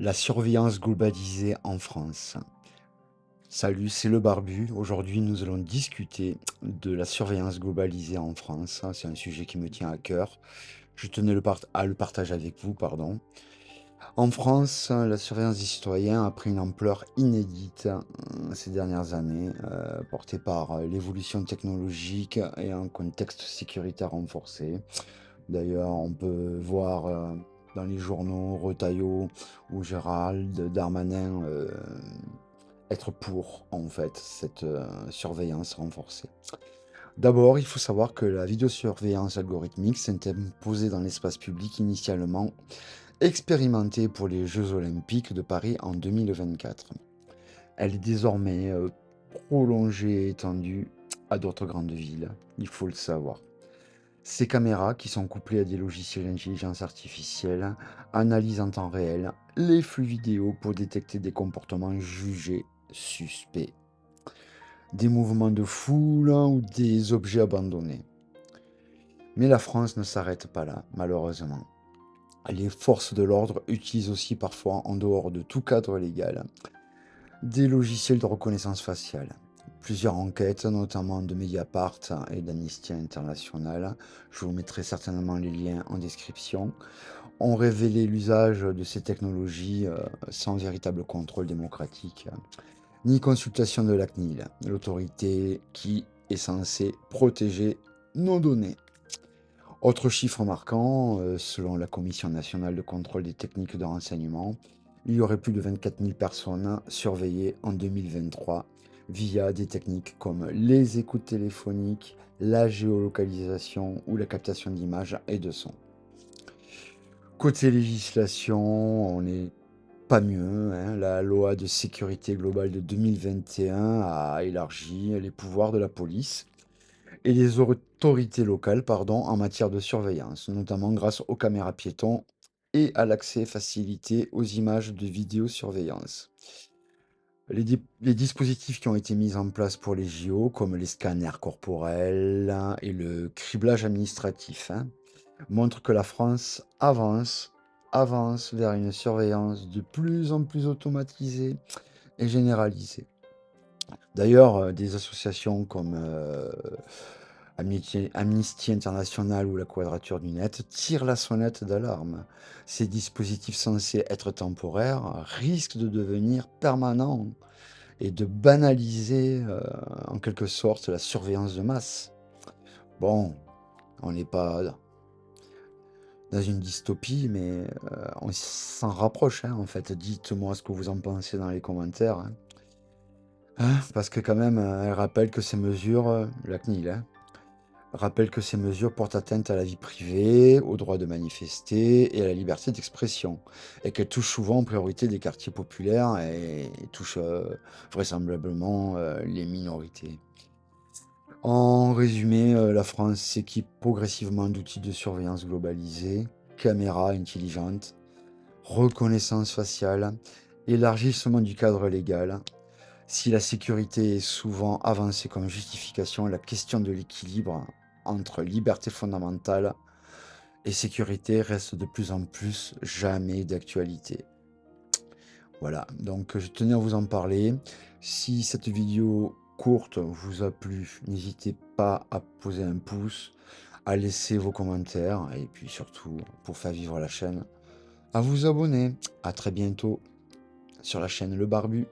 La surveillance globalisée en France. Salut, c'est le Barbu. Aujourd'hui, nous allons discuter de la surveillance globalisée en France. C'est un sujet qui me tient à cœur. Je tenais à le partager avec vous, pardon. En France, la surveillance des citoyens a pris une ampleur inédite ces dernières années, portée par l'évolution technologique et un contexte sécuritaire renforcé. D'ailleurs, on peut voir dans les journaux Retailleau ou Gérald Darmanin être pour, en fait, cette surveillance renforcée. D'abord, il faut savoir que la vidéosurveillance algorithmique s'est imposée dans l'espace public initialement expérimentée pour les Jeux olympiques de Paris en 2024. Elle est désormais prolongée et étendue à d'autres grandes villes, il faut le savoir. Ces caméras, qui sont couplées à des logiciels d'intelligence artificielle, analysent en temps réel les flux vidéo pour détecter des comportements jugés suspects, des mouvements de foule ou des objets abandonnés. Mais la France ne s'arrête pas là, malheureusement. Les forces de l'ordre utilisent aussi parfois, en dehors de tout cadre légal, des logiciels de reconnaissance faciale. Plusieurs enquêtes, notamment de Mediapart et d'Amnesty International, je vous mettrai certainement les liens en description, ont révélé l'usage de ces technologies sans véritable contrôle démocratique, ni consultation de la CNIL, l'autorité qui est censée protéger nos données. Autre chiffre marquant, selon la Commission nationale de contrôle des techniques de renseignement, il y aurait plus de 24 000 personnes surveillées en 2023 via des techniques comme les écoutes téléphoniques, la géolocalisation ou la captation d'images et de sons. Côté législation, on n'est pas mieux, hein. La loi de sécurité globale de 2021 a élargi les pouvoirs de la police et les autorités locales, pardon, en matière de surveillance, notamment grâce aux caméras piétons et à l'accès facilité aux images de vidéosurveillance. Les dispositifs qui ont été mis en place pour les JO, comme les scanners corporels hein, et le criblage administratif, hein, montrent que la France avance vers une surveillance de plus en plus automatisée et généralisée. D'ailleurs, des associations comme Amnesty International ou la Quadrature du Net tirent la sonnette d'alarme. Ces dispositifs censés être temporaires risquent de devenir permanents et de banaliser en quelque sorte la surveillance de masse. Bon, on n'est pas dans une dystopie, mais on s'en rapproche hein, en fait. Dites-moi ce que vous en pensez dans les commentaires, hein. Parce que quand même, elle rappelle que ces mesures, la CNIL, hein, rappelle que ces mesures portent atteinte à la vie privée, au droit de manifester et à la liberté d'expression, et qu'elles touchent souvent en priorité des quartiers populaires et touchent vraisemblablement les minorités. En résumé, la France s'équipe progressivement d'outils de surveillance globalisée, caméras intelligentes, reconnaissance faciale, élargissement du cadre légal. Si la sécurité est souvent avancée comme justification, la question de l'équilibre entre liberté fondamentale et sécurité reste de plus en plus jamais d'actualité. Voilà, donc je tenais à vous en parler. Si cette vidéo courte vous a plu, n'hésitez pas à poser un pouce, à laisser vos commentaires et puis surtout, pour faire vivre la chaîne, à vous abonner. À très bientôt sur la chaîne Le Barbu.